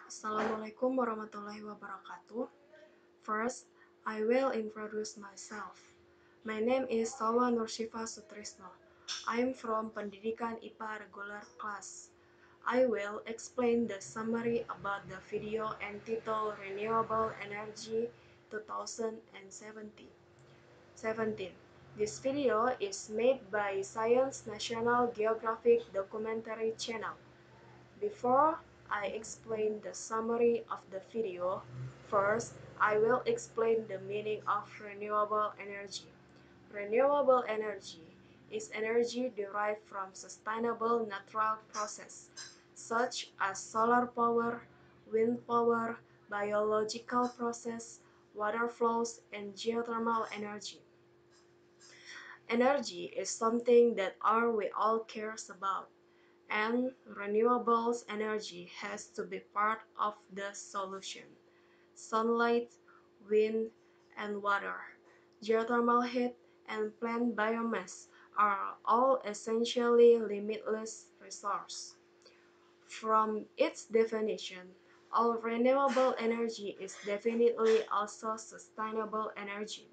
Assalamualaikum warahmatullahi wabarakatuh. First, I will introduce myself. My name is Salwa Nursyifa Sutrisno. I am from Pendidikan IPA Regular Class. I will explain the summary about the video entitled Renewable Energy 2017. This video is made by Science National Geographic Documentary Channel. Before I explain the summary of the video, first I will explain the meaning of renewable energy. Renewable energy is energy derived from sustainable natural processes such as solar power, wind power, biological process, water flows, and geothermal energy. Energy is something that we all cares about, and renewables energy has to be part of the solution. Sunlight, wind, and water, geothermal heat, and plant biomass are all essentially limitless resources. From its definition, all renewable energy is definitely also sustainable energy,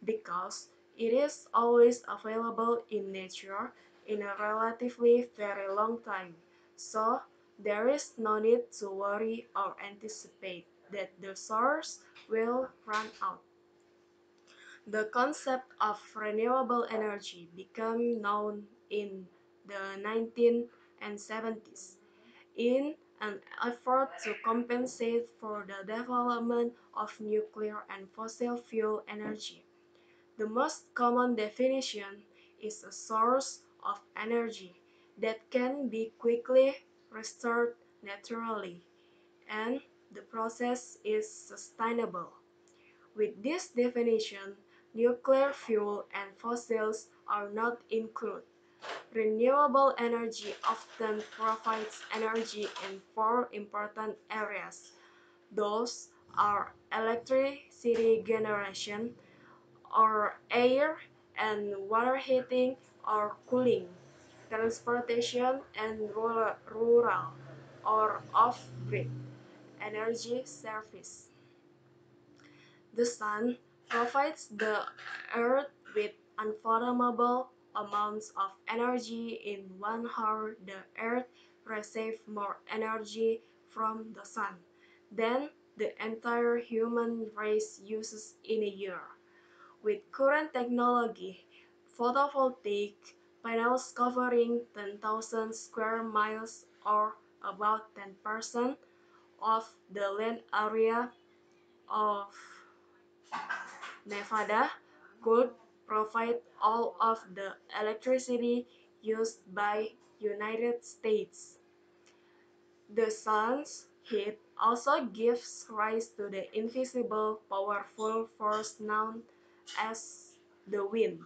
because it is always available in nature in a relatively very long time, so there is no need to worry or anticipate that the source will run out. The concept of renewable energy became known in the 1970s in an effort to compensate for the development of nuclear and fossil fuel energy. The most common definition is a source of energy that can be quickly restored naturally, and the process is sustainable. With this definition, nuclear fuel and fossils are not included. Renewable energy often provides energy in four important areas. Those are electricity generation, or air and water heating or cooling, transportation, and rural or off-grid energy service. The sun provides the earth with unfathomable amounts of energy. In 1 hour, the earth receives more energy from the sun than the entire human race uses in a year. With current technology, photovoltaic panels covering 10,000 square miles, or about 10% of the land area of Nevada, could provide all of the electricity used by United States. The sun's heat also gives rise to the invisible, powerful force known as the wind.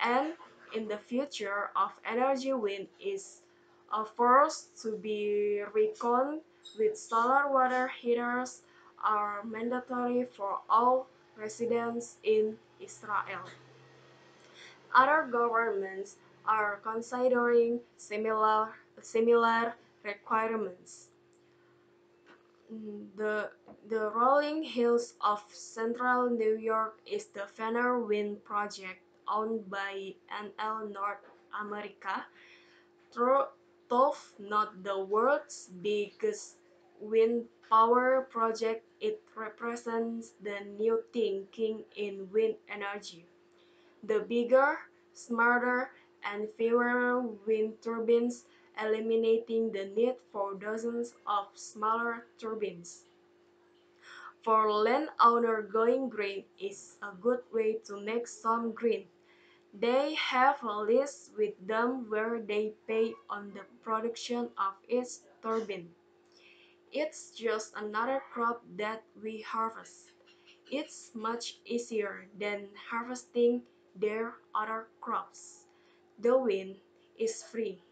And in the future of energy, wind is a force to be reckoned with. Solar water heaters are mandatory for all residents in Israel. Other governments are considering similar requirements. The, the rolling hills of central New York is the Fenner Wind Project, owned by NL North America. Though not the world's biggest wind power project, it represents the new thinking in wind energy. The bigger, smarter, and fewer wind turbines, eliminating the need for dozens of smaller turbines. For landowner, going green is a good way to make some green. They have a lease with them where they pay on the production of each turbine. It's just another crop that we harvest. It's much easier than harvesting their other crops. The wind is free,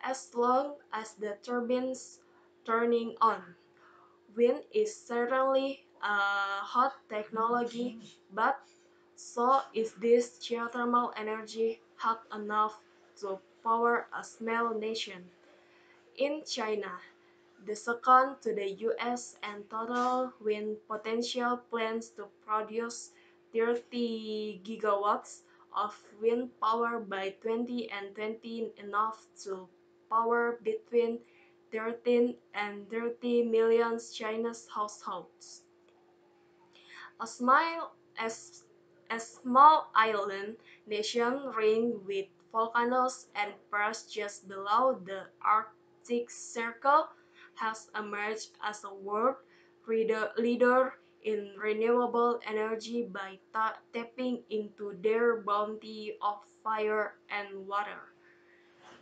as long as the turbines turning on. Wind is certainly a hot technology, but so is this geothermal energy hot enough to power a small nation. In China, the second to the US, and total wind potential plans to produce 30 gigawatts of wind power by 2020, enough to power between 13 and 30 million Chinese households. A smile as a small island nation ringed with volcanoes and perched just below the Arctic Circle has emerged as a world leader in renewable energy by tapping into their bounty of fire and water.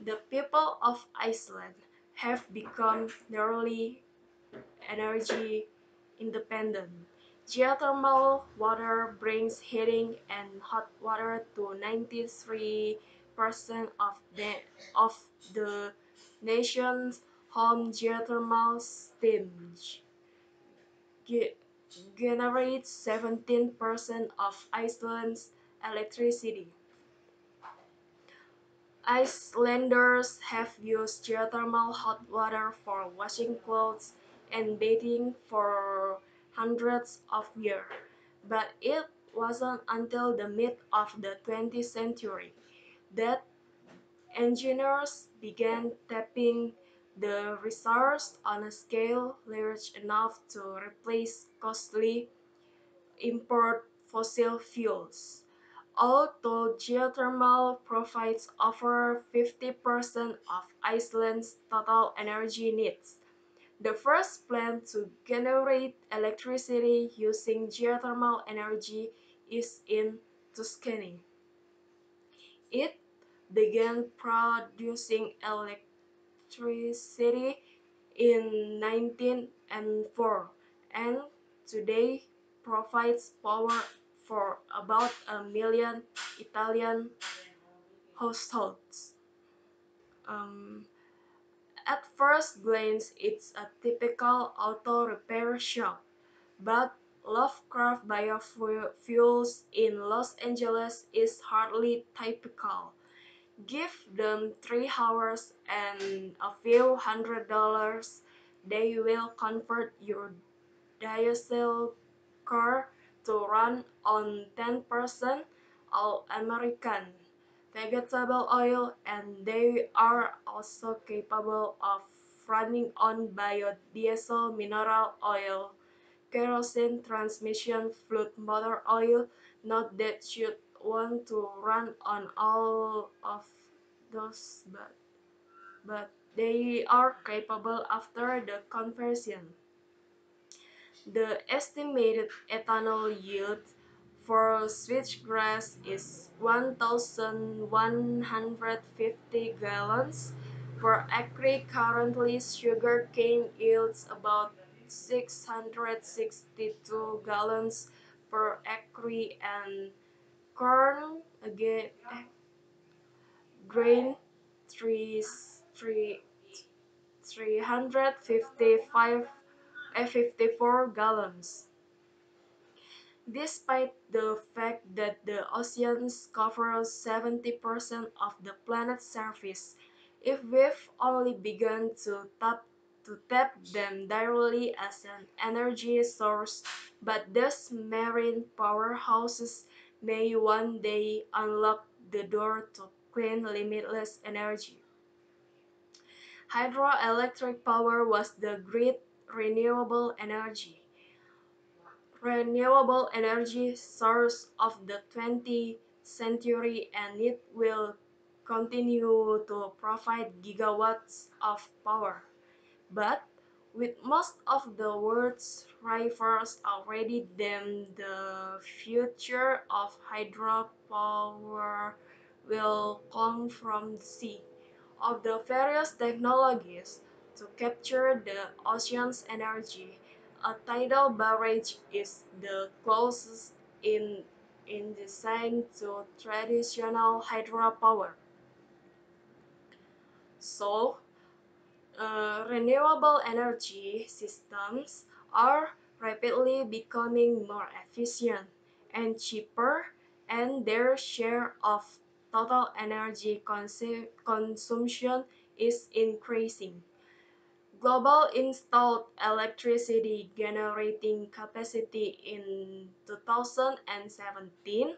The people of Iceland have become nearly energy independent. Geothermal water brings heating and hot water to 93% of the nation's home. Geothermal steam ge- generates 17% of Iceland's electricity. Icelanders have used geothermal hot water for washing clothes and bathing for hundreds of years, but it wasn't until the mid of the 20th century that engineers began tapping the resource on a scale large enough to replace costly import fossil fuels. Although geothermal provides over 50% of Iceland's total energy needs, the first plant to generate electricity using geothermal energy is in Tuscany. It began producing electricity in 1904 and today provides power for about a million Italian households. Um, at first glance, it's a typical auto repair shop, but Lovecraft Biofuels in Los Angeles is hardly typical. Give them 3 hours and a few $100, they will convert your diesel car to run on 10% all American vegetable oil, and they are also capable of running on biodiesel, mineral oil, kerosene, transmission fluid, motor oil. Not that you'd want to run on all of those, but they are capable after the conversion. The estimated ethanol yield for switchgrass is 1,150 gallons per acre. Currently, sugarcane yields about 662 gallons per acre, and corn again grain three, three, 54 gallons. Despite the fact that the oceans cover 70% of the planet's surface, if we've only begun to tap them directly as an energy source, but these marine powerhouses may one day unlock the door to clean, limitless energy. Hydroelectric power was the great renewable energy source of the 20th century, and it will continue to provide gigawatts of power. But with most of the world's rivers already deemed, the future of hydropower will come from the sea. Of the various technologies to capture the ocean's energy, a tidal barrage is the closest in design to traditional hydropower. So, renewable energy systems are rapidly becoming more efficient and cheaper, and their share of total energy consumption is increasing. Global installed electricity generating capacity in 2017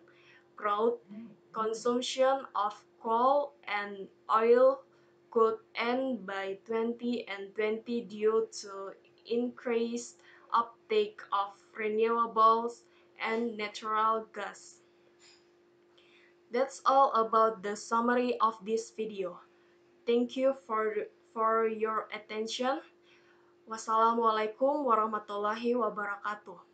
growth consumption of coal and oil could end by 2020 due to increased uptake of renewables and natural gas. That's all about the summary of this video. Thank you for your attention. Wassalamualaikum warahmatullahi wabarakatuh.